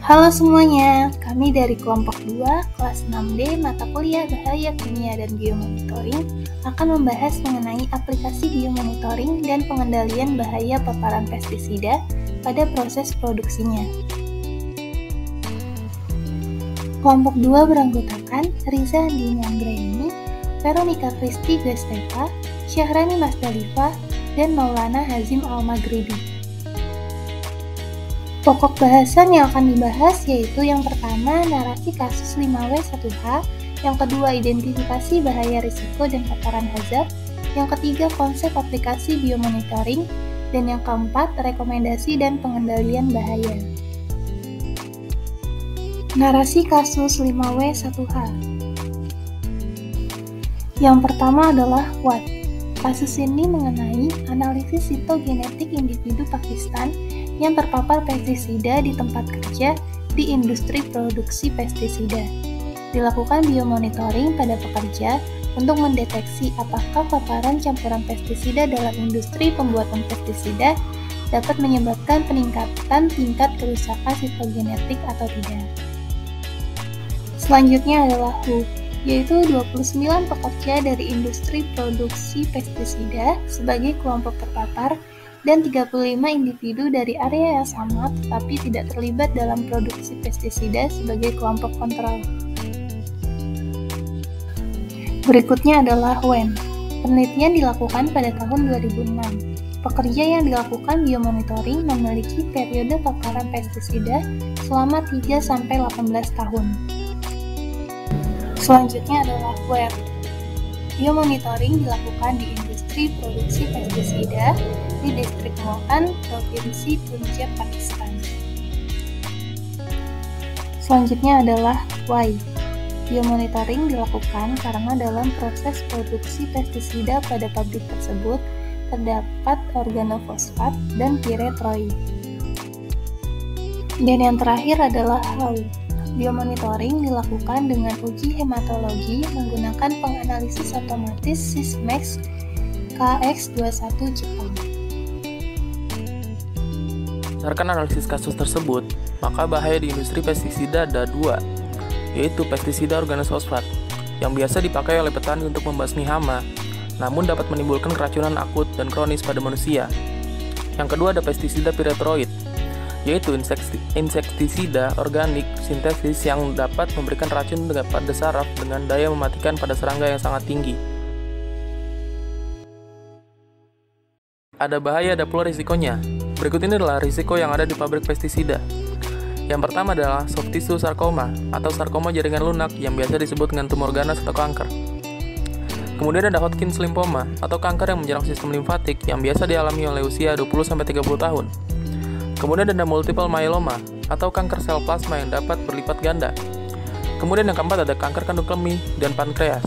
Halo semuanya, kami dari kelompok 2, kelas 6D, mata kuliah Bahaya Kimia dan Biomonitoring akan membahas mengenai aplikasi biomonitoring dan pengendalian bahaya paparan pestisida pada proses produksinya. Kelompok 2 beranggotakan Riza Andini Anggraini, Veronica Kristi Gasteva, Syahrani Masdalifa, dan Maulana Hazim Al-Maghribi. Pokok bahasan yang akan dibahas yaitu yang pertama, narasi kasus 5W1H, yang kedua, identifikasi bahaya risiko dan paparan hazard, yang ketiga, konsep aplikasi biomonitoring, dan yang keempat, rekomendasi dan pengendalian bahaya. Narasi kasus 5W1H. Yang pertama adalah what. Kasus ini mengenai analisis sitogenetik individu Pakistan yang terpapar pestisida di tempat kerja di industri produksi pestisida. Dilakukan biomonitoring pada pekerja untuk mendeteksi apakah paparan campuran pestisida dalam industri pembuatan pestisida dapat menyebabkan peningkatan tingkat kerusakan sitogenetik atau tidak. Selanjutnya adalah who, yaitu 29 pekerja dari industri produksi pestisida sebagai kelompok terpapar dan 35 individu dari area yang sama tetapi tidak terlibat dalam produksi pestisida sebagai kelompok kontrol. Berikutnya adalah when. Penelitian dilakukan pada tahun 2006. Pekerja yang dilakukan biomonitoring memiliki periode paparan pestisida selama 3-18 tahun. Selanjutnya adalah where. Biomonitoring dilakukan di industri produksi pestisida di distrik Multan, Provinsi Punjab, Pakistan. Selanjutnya adalah why. Biomonitoring dilakukan karena dalam proses produksi pestisida pada pabrik tersebut terdapat organofosfat dan piretroid. Dan yang terakhir adalah how. Biomonitoring dilakukan dengan uji hematologi menggunakan penganalisis otomatis Sysmex KX21 Jepang. Berdasarkan analisis kasus tersebut, maka bahaya di industri pestisida ada dua, yaitu pestisida organofosfat, yang biasa dipakai oleh petani untuk membasmi hama, namun dapat menimbulkan keracunan akut dan kronis pada manusia. Yang kedua ada pestisida piretroid, yaitu insektisida organik sintesis yang dapat memberikan racun pada saraf dengan daya mematikan pada serangga yang sangat tinggi. Ada bahaya, ada pula risikonya. Berikut ini adalah risiko yang ada di pabrik pestisida. Yang pertama adalah soft tissue sarkoma atau sarkoma jaringan lunak yang biasa disebut dengan tumor ganas atau kanker. Kemudian ada Hodgkin's lymphoma atau kanker yang menyerang sistem limfatik yang biasa dialami oleh usia 20-30 tahun. Kemudian ada multiple myeloma atau kanker sel plasma yang dapat berlipat ganda. Kemudian yang keempat ada kanker kandung kemih dan pankreas.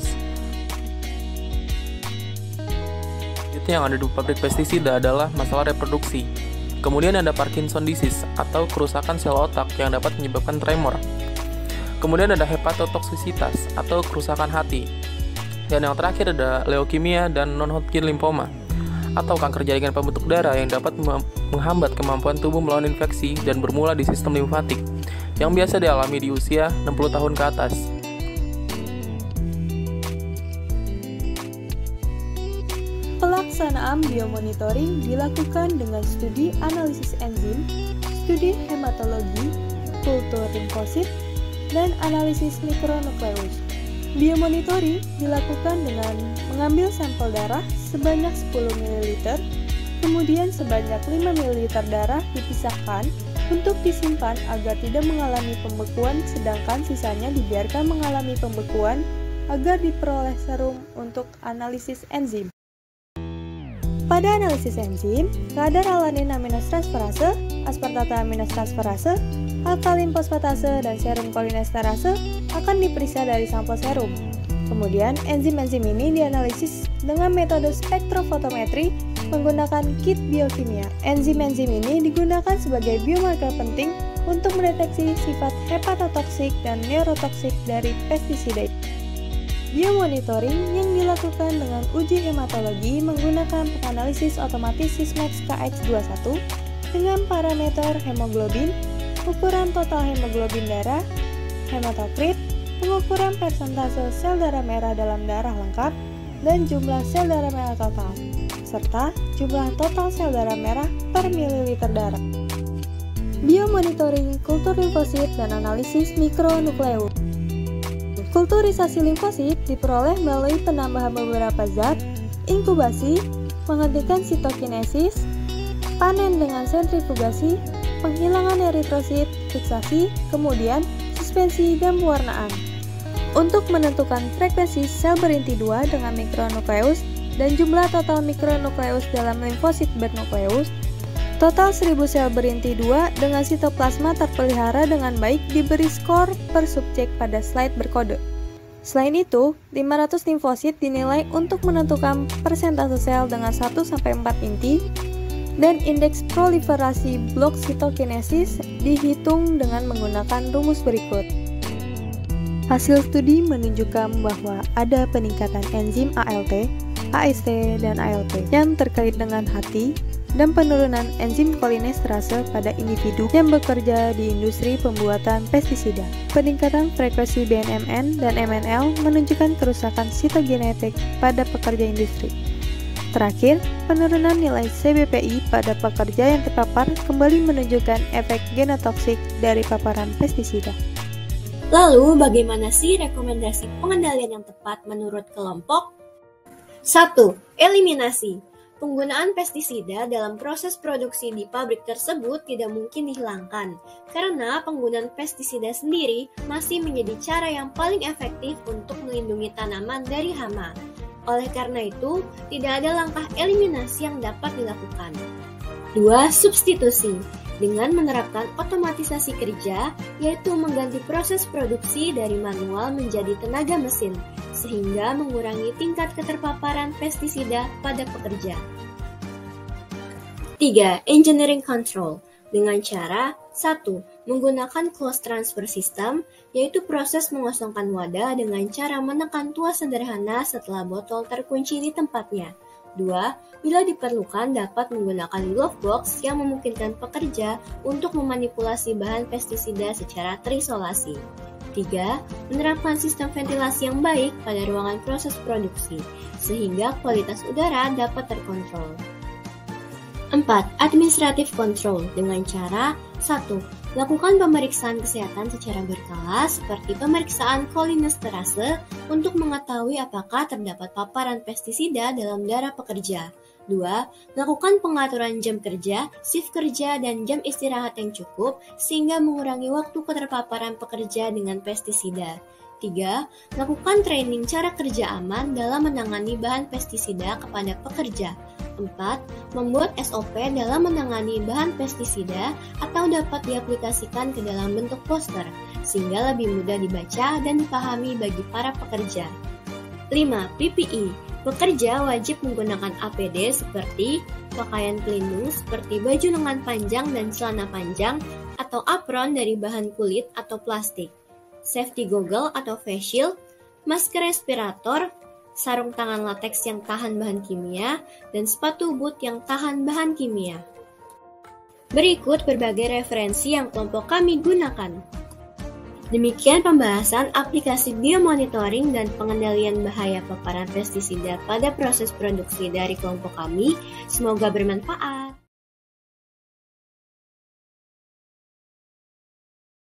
Yang ada di pabrik pestisida adalah masalah reproduksi. Kemudian ada Parkinson disease atau kerusakan sel otak yang dapat menyebabkan tremor. Kemudian ada hepatotoksisitas atau kerusakan hati. Dan yang terakhir ada leukemia dan non-Hodgkin lymphoma atau kanker jaringan pembentuk darah yang dapat menghambat kemampuan tubuh melawan infeksi dan bermula di sistem limfatik yang biasa dialami di usia 60 tahun ke atas. Pelaksanaan biomonitoring dilakukan dengan studi analisis enzim, studi hematologi, kultur limfosit, dan analisis mikronukleus. Biomonitoring dilakukan dengan mengambil sampel darah sebanyak 10 ml, kemudian sebanyak 5 ml darah dipisahkan untuk disimpan agar tidak mengalami pembekuan, sedangkan sisanya dibiarkan mengalami pembekuan agar diperoleh serum untuk analisis enzim. Pada analisis enzim, kadar alanin aminotransferase, aspartata aminotransferase, alkalin fosfatase, dan serum kolinesterase akan diperiksa dari sampel serum. Kemudian, enzim-enzim ini dianalisis dengan metode spektrofotometri menggunakan kit biokimia. Enzim-enzim ini digunakan sebagai biomarker penting untuk mendeteksi sifat hepatotoksik dan neurotoksik dari pestisida. Biomonitoring yang dilakukan dengan uji hematologi menggunakan penganalisis otomatis Sysmex KX21 dengan parameter hemoglobin, ukuran total hemoglobin darah, hematokrit, pengukuran persentase sel darah merah dalam darah lengkap, dan jumlah sel darah merah total, serta jumlah total sel darah merah per mililiter darah. Biomonitoring kultur limfosit dan analisis mikronukleus. Kulturisasi limfosit diperoleh melalui penambahan beberapa zat, inkubasi, menghentikan sitokinesis, panen dengan sentrifugasi, penghilangan eritrosit, fiksasi, kemudian suspensi dan pewarnaan. Untuk menentukan frekuensi sel berinti 2 dengan mikronukleus dan jumlah total mikronukleus dalam limfosit bernukleus, total 1000 sel berinti 2 dengan sitoplasma terpelihara dengan baik diberi skor per subjek pada slide berkode. Selain itu, 500 limfosit dinilai untuk menentukan persentase sel dengan 1-4 inti, dan indeks proliferasi blok sitokinesis dihitung dengan menggunakan rumus berikut. Hasil studi menunjukkan bahwa ada peningkatan enzim ALT, AST, dan ALT yang terkait dengan hati dan penurunan enzim kolinesterase pada individu yang bekerja di industri pembuatan pestisida. Peningkatan frekuensi BNMN dan MNL menunjukkan kerusakan sitogenetik pada pekerja industri. Terakhir, penurunan nilai CBPI pada pekerja yang terpapar kembali menunjukkan efek genotoksik dari paparan pestisida. Lalu, bagaimana sih rekomendasi pengendalian yang tepat menurut kelompok? 1. Eliminasi. Penggunaan pestisida dalam proses produksi di pabrik tersebut tidak mungkin dihilangkan, karena penggunaan pestisida sendiri masih menjadi cara yang paling efektif untuk melindungi tanaman dari hama. Oleh karena itu, tidak ada langkah eliminasi yang dapat dilakukan. 2. Substitusi. Dengan menerapkan otomatisasi kerja, yaitu mengganti proses produksi dari manual menjadi tenaga mesin, sehingga mengurangi tingkat keterpaparan pestisida pada pekerja. 3. Engineering control. Dengan cara 1. Menggunakan closed transfer system, yaitu proses mengosongkan wadah dengan cara menekan tuas sederhana setelah botol terkunci di tempatnya. 2. Bila diperlukan dapat menggunakan glove box yang memungkinkan pekerja untuk memanipulasi bahan pestisida secara terisolasi. 3. Menerapkan sistem ventilasi yang baik pada ruangan proses produksi, sehingga kualitas udara dapat terkontrol. 4. Administrative control dengan cara 1. Lakukan pemeriksaan kesehatan secara berkala seperti pemeriksaan kolinesterase untuk mengetahui apakah terdapat paparan pestisida dalam darah pekerja. 2. Lakukan pengaturan jam kerja, shift kerja, dan jam istirahat yang cukup sehingga mengurangi waktu keterpaparan pekerja dengan pestisida. 3. Lakukan training cara kerja aman dalam menangani bahan pestisida kepada pekerja. 4. Membuat SOP dalam menangani bahan pestisida atau dapat diaplikasikan ke dalam bentuk poster, sehingga lebih mudah dibaca dan dipahami bagi para pekerja. 5. PPE. Pekerja wajib menggunakan APD seperti pakaian pelindung seperti baju lengan panjang dan celana panjang atau apron dari bahan kulit atau plastik, safety goggle atau face shield, masker respirator, sarung tangan lateks yang tahan bahan kimia, dan sepatu boot yang tahan bahan kimia. Berikut berbagai referensi yang kelompok kami gunakan. Demikian pembahasan aplikasi biomonitoring dan pengendalian bahaya paparan pestisida pada proses produksi dari kelompok kami. Semoga bermanfaat.